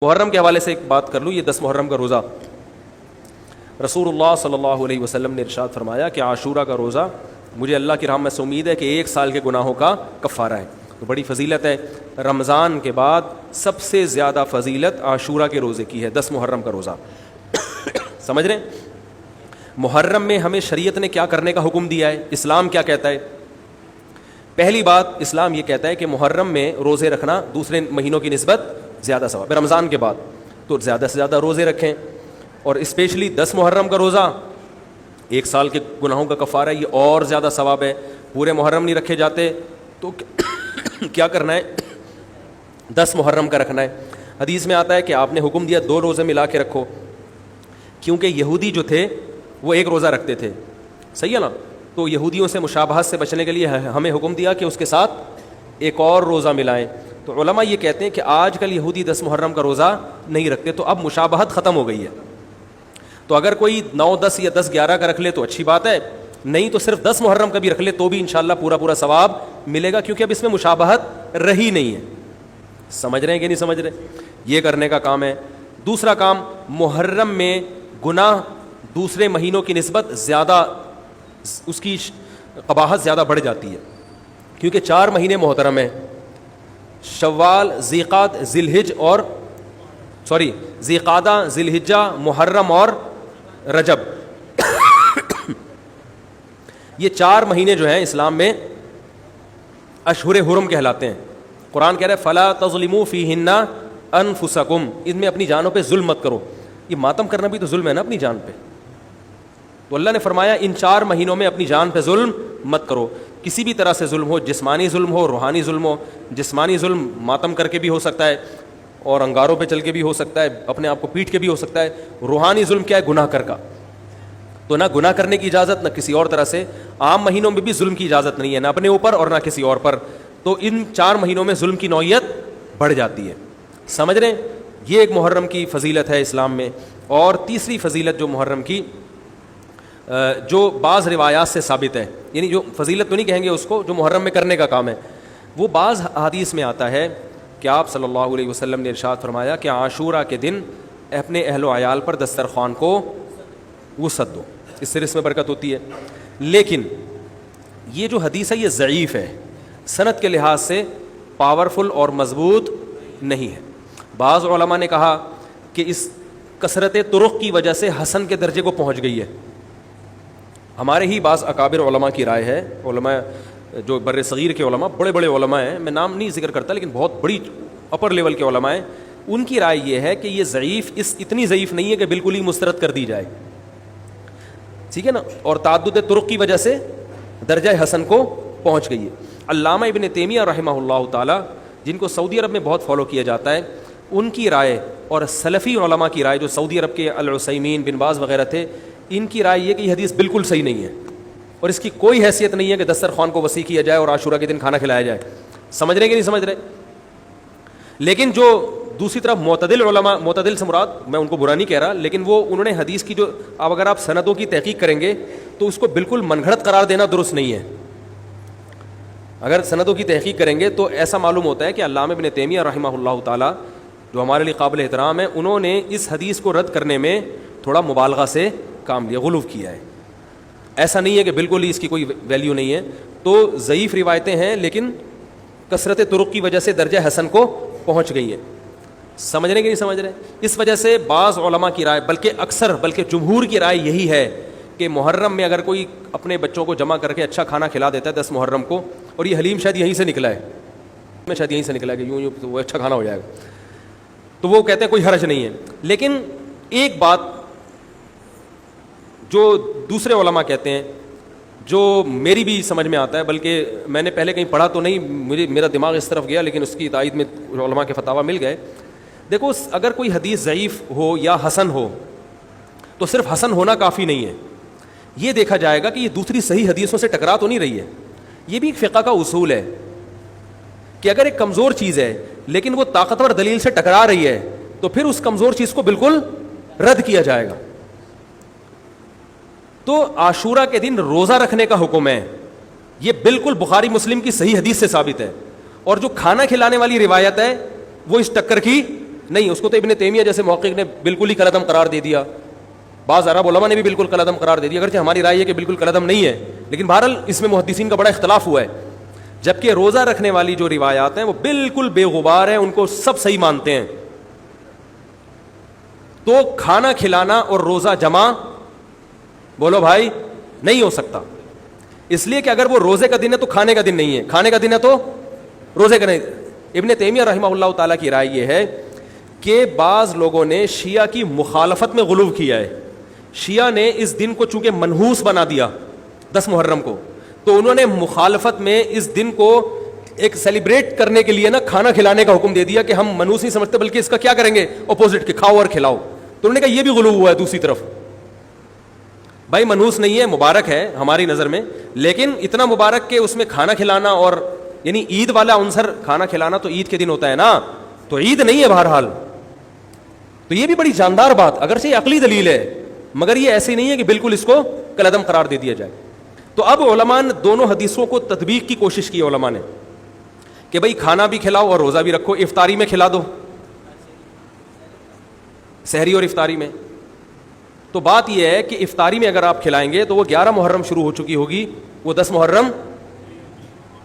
محرم کے حوالے سے ایک بات کر لوں. یہ 10 محرم کا روزہ رسول اللہ صلی اللہ علیہ وسلم نے ارشاد فرمایا کہ عاشورہ کا روزہ مجھے اللہ کی رحمت سے امید ہے کہ 1 سال کے گناہوں کا کفارہ ہے. تو بڑی فضیلت ہے. رمضان کے بعد سب سے زیادہ فضیلت عاشورہ کے روزے کی ہے, 10 محرم کا روزہ. سمجھ رہے ہیں محرم میں ہمیں شریعت نے کیا کرنے کا حکم دیا ہے, اسلام کیا کہتا ہے؟ پہلی بات, اسلام یہ کہتا ہے کہ محرم میں روزے رکھنا دوسرے مہینوں کی نسبت زیادہ ثواب ہے. رمضان کے بعد تو زیادہ سے زیادہ روزے رکھیں, اور اسپیشلی 10 محرم کا روزہ 1 سال کے گناہوں کا کفارہ ہے, یہ اور زیادہ ثواب ہے. پورے محرم نہیں رکھے جاتے تو کیا کرنا ہے, 10 محرم کا رکھنا ہے. حدیث میں آتا ہے کہ آپ نے حکم دیا 2 روزے ملا کے رکھو, کیونکہ یہودی جو تھے وہ 1 روزہ رکھتے تھے, صحیح ہے نا. تو یہودیوں سے مشابہت سے بچنے کے لیے ہمیں حکم دیا کہ اس کے ساتھ 1 اور روزہ ملائیں. تو علماء یہ کہتے ہیں کہ آج کل یہودی 10 محرم کا روزہ نہیں رکھتے, تو اب مشابہت ختم ہو گئی ہے. تو اگر کوئی 9, 10 یا 10, 11 کا رکھ لے تو اچھی بات ہے, نہیں تو صرف 10 محرم کا بھی رکھ لے تو بھی انشاءاللہ پورا ثواب ملے گا, کیونکہ اب اس میں مشابہت رہی نہیں ہے. سمجھ رہے ہیں کہ نہیں سمجھ رہے؟ یہ کرنے کا کام ہے. دوسرا کام, محرم میں گناہ دوسرے مہینوں کی نسبت زیادہ, اس کی قباحت زیادہ بڑھ جاتی ہے, کیونکہ 4 مہینے محترم ہیں, شوال, ذیقعدہ, ذیلحجہ, محرم اور رجب. یہ 4 مہینے جو ہیں اسلام میں اشہر حرم کہلاتے ہیں. قرآن کہہ رہا ہے فلا تظلموا فیہن انفسکم, ان میں اپنی جانوں پہ ظلم مت کرو. یہ ماتم کرنا بھی تو ظلم ہے نا اپنی جان پہ. تو اللہ نے فرمایا ان 4 مہینوں میں اپنی جان پہ ظلم مت کرو. کسی بھی طرح سے ظلم ہو, جسمانی ظلم ہو, روحانی ظلم ہو. جسمانی ظلم ماتم کر کے بھی ہو سکتا ہے, اور انگاروں پہ چل کے بھی ہو سکتا ہے, اپنے آپ کو پیٹ کے بھی ہو سکتا ہے. روحانی ظلم کیا ہے؟ گناہ کر کا. تو نہ گناہ کرنے کی اجازت, نہ کسی اور طرح سے. عام مہینوں میں بھی ظلم کی اجازت نہیں ہے, نہ اپنے اوپر اور نہ کسی اور پر. تو ان 4 مہینوں میں ظلم کی نوعیت بڑھ جاتی ہے. سمجھ رہے ہیں؟ یہ ایک محرم کی فضیلت ہے اسلام میں. اور تیسری فضیلت جو محرم کی, جو بعض روایات سے ثابت ہے, یعنی جو فضیلت تو نہیں کہیں گے اس کو, جو محرم میں کرنے کا کام ہے, وہ بعض حدیث میں آتا ہے کہ آپ صلی اللہ علیہ وسلم نے ارشاد فرمایا کہ عاشورہ کے دن اپنے اہل و عیال پر دسترخوان کو وسعت دو, اس سے رزق میں برکت ہوتی ہے. لیکن یہ جو حدیث ہے یہ ضعیف ہے, سند کے لحاظ سے پاورفل اور مضبوط نہیں ہے. بعض علماء نے کہا کہ اس کثرت طرق کی وجہ سے حسن کے درجے کو پہنچ گئی ہے. ہمارے ہی بعض اکابر علماء کی رائے ہے, علماء جو بر صغیر کے علماء, بڑے بڑے علماء ہیں, میں نام نہیں ذکر کرتا لیکن بہت بڑی اپر لیول کے علماء ہیں, ان کی رائے یہ ہے کہ یہ ضعیف, اتنی ضعیف نہیں ہے کہ بالکل ہی مسترد کر دی جائے, ٹھیک ہے نا, اور تعدد طرق کی وجہ سے درجہ حسن کو پہنچ گئی ہے. علامہ ابن تیمیہ رحمہ اللہ تعالی, جن کو سعودی عرب میں بہت فالو کیا جاتا ہے, ان کی رائے اور سلفی علماء کی رائے جو سعودی عرب کے العثیمین, بن باز وغیرہ تھے, ان کی رائے یہ کہ یہ حدیث بالکل صحیح نہیں ہے, اور اس کی کوئی حیثیت نہیں ہے کہ دسترخوان کو وسیع کیا جائے اور عاشورہ کے دن کھانا کھلایا جائے. سمجھ رہے کہ نہیں سمجھ رہے؟ لیکن جو دوسری طرف معتدل علماء, معتدل سے مراد میں ان کو برا نہیں کہہ رہا, لیکن وہ انہوں نے حدیث کی جو, اب اگر آپ سندوں کی تحقیق کریں گے تو اس کو بالکل من گھڑت قرار دینا درست نہیں ہے. اگر سندوں کی تحقیق کریں گے تو ایسا معلوم ہوتا ہے کہ علامہ ابن تیمیہ رحمہ اللہ تعالی, جو ہمارے لیے قابل احترام ہے, انہوں نے اس حدیث کو رد کرنے میں تھوڑا مبالغہ سے کام لیا, غلو کیا ہے. ایسا نہیں ہے کہ بالکل ہی اس کی کوئی ویلیو نہیں ہے. تو ضعیف روایتیں ہیں لیکن کثرت طرق کی وجہ سے درجہ حسن کو پہنچ گئی ہیں. سمجھ رہے کہ نہیں سمجھ رہے؟ اس وجہ سے بعض علماء کی رائے, بلکہ جمہور کی رائے یہی ہے کہ محرم میں اگر کوئی اپنے بچوں کو جمع کر کے اچھا کھانا کھلا دیتا ہے 10 محرم کو, اور یہ حلیم شاید یہیں سے نکلا ہے, شاید یہیں سے نکلا ہے کہ یوں تو وہ اچھا کھانا ہو جائے گا, تو وہ کہتے ہیں کوئی حرج نہیں ہے. لیکن ایک بات جو دوسرے علماء کہتے ہیں, جو میری بھی سمجھ میں آتا ہے, بلکہ میں نے پہلے کہیں پڑھا تو نہیں, میرا دماغ اس طرف گیا, لیکن اس کی تائید میں علماء کے فتاویٰ مل گئے. دیکھو, اگر کوئی حدیث ضعیف ہو یا حسن ہو تو صرف حسن ہونا کافی نہیں ہے, یہ دیکھا جائے گا کہ یہ دوسری صحیح حدیثوں سے ٹکرا تو نہیں رہی ہے. یہ بھی ایک فقہ کا اصول ہے کہ اگر ایک کمزور چیز ہے لیکن وہ طاقتور دلیل سے ٹکرا رہی ہے تو پھر اس کمزور چیز کو بالکل رد کیا جائے گا. تو عاشورہ کے دن روزہ رکھنے کا حکم ہے, یہ بالکل بخاری مسلم کی صحیح حدیث سے ثابت ہے. اور جو کھانا کھلانے والی روایت ہے وہ اس ٹکر کی نہیں, اس کو تو ابن تیمیہ جیسے محقق نے بالکل ہی کالعدم قرار دے دیا, بعض عرب علماء نے بھی بالکل کالعدم قرار دے دیا, اگرچہ ہماری رائے ہے کہ بالکل کالعدم نہیں ہے, لیکن بہرحال اس میں محدثین کا بڑا اختلاف ہوا ہے. جبکہ روزہ رکھنے والی جو روایات ہیں وہ بالکل بے غبار ہیں, ان کو سب صحیح مانتے ہیں. تو کھانا کھلانا اور روزہ جمع بولو بھائی نہیں ہو سکتا, اس لیے کہ اگر وہ روزے کا دن ہے تو کھانے کا دن نہیں ہے, کھانے کا دن ہے تو روزے کا نہیں. ابن تیمیہ رحمہ اللہ تعالیٰ کی رائے یہ ہے کہ بعض لوگوں نے شیعہ کی مخالفت میں غلو کیا ہے. شیعہ نے اس دن کو چونکہ منحوس بنا دیا 10 محرم کو, تو انہوں نے مخالفت میں اس دن کو ایک سیلیبریٹ کرنے کے لیے نا کھانا کھلانے کا حکم دے دیا کہ ہم منحوس نہیں سمجھتے بلکہ اس کا کیا کریں گے اپوزٹ, کہ کھاؤ اور کھلاؤ. تو انہوں نے کہا یہ بھی غلو ہوا ہے دوسری طرف. بھائی منحوس نہیں ہے, مبارک ہے ہماری نظر میں, لیکن اتنا مبارک کہ اس میں کھانا کھلانا اور یعنی عید والا عنصر, کھانا کھلانا تو عید کے دن ہوتا ہے نا, تو عید نہیں ہے بہرحال. تو یہ بھی بڑی جاندار بات, اگرچہ یہ عقلی دلیل ہے مگر یہ ایسی نہیں ہے کہ بالکل اس کو کالعدم قرار دے دیا جائے. تو اب علماء نے دونوں حدیثوں کو تطبیق کی کوشش کی علماء نے کہ بھئی کھانا بھی کھلاؤ اور روزہ بھی رکھو, افطاری میں کھلا دو, سحری اور افطاری میں. تو بات یہ ہے کہ افطاری میں اگر آپ کھلائیں گے تو وہ 11 محرم شروع ہو چکی ہوگی, وہ 10 محرم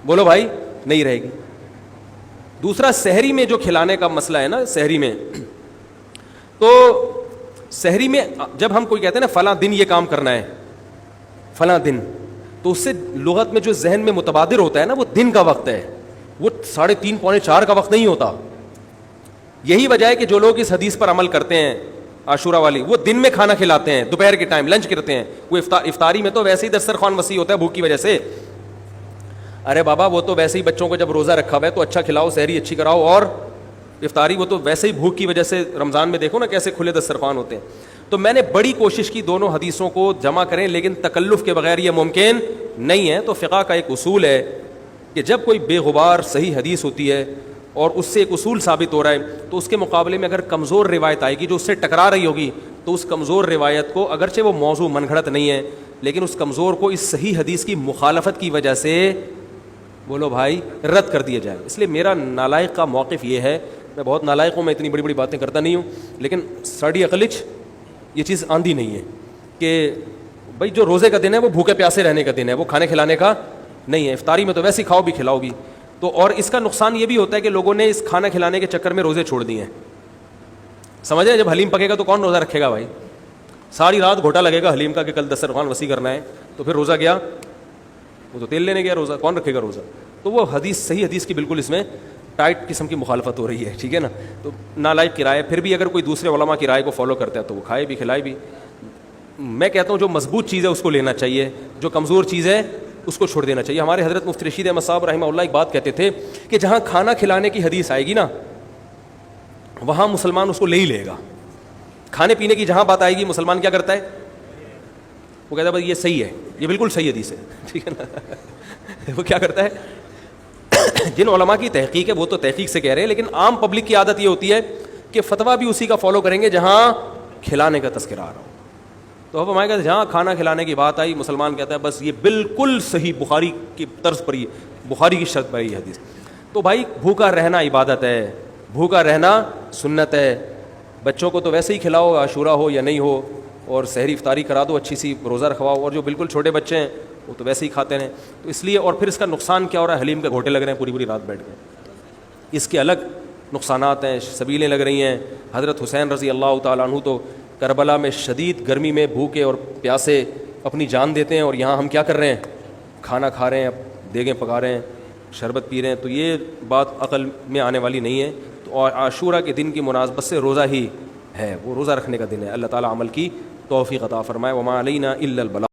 بولو بھائی نہیں رہے گی. دوسرا سحری میں جو کھلانے کا مسئلہ ہے نا, سحری میں تو سحری میں جب ہم کوئی کہتے ہیں نا فلاں دن یہ کام کرنا ہے فلاں دن, تو اس سے لغت میں جو ذہن میں متبادر ہوتا ہے نا وہ دن کا وقت ہے, وہ 3:30 پونے 4 کا وقت نہیں ہوتا. یہی وجہ ہے کہ جو لوگ اس حدیث پر عمل کرتے ہیں عاشورہ والی, وہ دن میں کھانا کھلاتے ہیں, دوپہر کے ٹائم لنچ کرتے ہیں. وہ افطاری میں تو ویسے ہی دسترخوان وسیع ہوتا ہے بھوک کی وجہ سے. ارے بابا وہ تو ویسے ہی بچوں کو جب روزہ رکھا ہوا ہے تو اچھا کھلاؤ, سحری اچھی کراؤ, اور افطاری وہ تو ویسے ہی بھوک کی وجہ سے, رمضان میں دیکھو نا کیسے کھلے دسترخوان ہوتے ہیں. تو میں نے بڑی کوشش کی دونوں حدیثوں کو جمع کریں, لیکن تکلف کے بغیر یہ ممکن نہیں ہے. تو فقہ کا ایک اصول ہے کہ جب کوئی بے غبار صحیح حدیث ہوتی ہے اور اس سے ایک اصول ثابت ہو رہا ہے, تو اس کے مقابلے میں اگر کمزور روایت آئے گی جو اس سے ٹکرا رہی ہوگی, تو اس کمزور روایت کو, اگرچہ وہ موضوع من گھڑت نہیں ہے, لیکن اس کمزور کو اس صحیح حدیث کی مخالفت کی وجہ سے بولو بھائی رد کر دیا جائے. اس لیے میرا نالائق کا موقف یہ ہے, میں بہت نالائق ہوں, میں اتنی بڑی بڑی باتیں کرتا نہیں ہوں, لیکن ساڑی عقلچ یہ چیز آندھی نہیں ہے کہ بھائی جو روزے کا دن ہے وہ بھوکے پیاسے رہنے کا دن ہے, وہ کھانے کھلانے کا نہیں ہے. افطاری میں تو ویسے ہی کھاؤ بھی کھلاؤ بھی. تو اور اس کا نقصان یہ بھی ہوتا ہے کہ لوگوں نے اس کھانا کھلانے کے چکر میں روزے چھوڑ دیے ہیں. سمجھ رہے ہیں, جب حلیم پکے گا تو کون روزہ رکھے گا بھائی, ساری رات گھوٹا لگے گا حلیم کا کہ کل دسترخوان وسیع کرنا ہے, تو پھر روزہ گیا, وہ تو تیل لینے گیا, روزہ کون رکھے گا روزہ. تو وہ حدیث صحیح حدیث کی بالکل اس میں ٹائٹ قسم کی مخالفت ہو رہی ہے, ٹھیک ہے نا. تو نالائق کی رائے, پھر بھی اگر کوئی دوسرے علماء کی رائے کو فالو کرتا ہے تو وہ کھائے بھی کھلائے بھی. میں کہتا ہوں جو مضبوط چیز ہے اس کو لینا چاہیے, جو کمزور چیز ہے اس کو چھوڑ دینا چاہیے. ہمارے حضرت مفتی رشید احمد صاحب رحمہ اللہ ایک بات کہتے تھے کہ جہاں کھانا کھلانے کی حدیث آئے گی نا وہاں مسلمان اس کو لے ہی لے گا. کھانے پینے کی جہاں بات آئے گی مسلمان کیا کرتا ہے, وہ کہتا ہے بھائی یہ صحیح ہے, یہ بالکل صحیح حدیث ہے, ٹھیک ہے نا. وہ کیا کرتا ہے, جن علماء کی تحقیق ہے وہ تو تحقیق سے کہہ رہے ہیں, لیکن عام پبلک کی عادت یہ ہوتی ہے کہ فتویٰ بھی اسی کا فالو کریں گے جہاں کھلانے کا تذکرہ آ رہا ہو. تو اب ہمارے کہتے ہیں جہاں کھانا کھلانے کی بات آئی مسلمان کہتا ہے بس یہ بالکل صحیح بخاری کی طرز پر, یہ بخاری کی شرط پر یہ حدیث. تو بھائی بھوکا رہنا عبادت ہے, بھوکا رہنا سنت ہے. بچوں کو تو ویسے ہی کھلاؤ, عاشورہ ہو یا نہیں ہو, اور سحری افطاری کرا دو, اچھی سی روزہ رکھواؤ. اور جو بالکل چھوٹے بچے ہیں وہ تو ویسے ہی کھاتے ہیں. تو اس لیے, اور پھر اس کا نقصان کیا ہو رہا ہے, حلیم کے گھوٹے لگ رہے ہیں پوری پوری رات بیٹھ کے, اس کے الگ نقصانات ہیں, سبیلیں لگ رہی ہیں. حضرت حسین رضی اللہ تعالیٰ عنہ تو کربلا میں شدید گرمی میں بھوکے اور پیاسے اپنی جان دیتے ہیں, اور یہاں ہم کیا کر رہے ہیں, کھانا کھا رہے ہیں, دیگیں پکا رہے ہیں, شربت پی رہے ہیں. تو یہ بات عقل میں آنے والی نہیں ہے. تو عاشورہ کے دن کی مناسبت سے روزہ ہی ہے, وہ روزہ رکھنے کا دن ہے. اللہ تعالیٰ عمل کی توفیق عطا فرمائے. وما علینا الا البلاغ.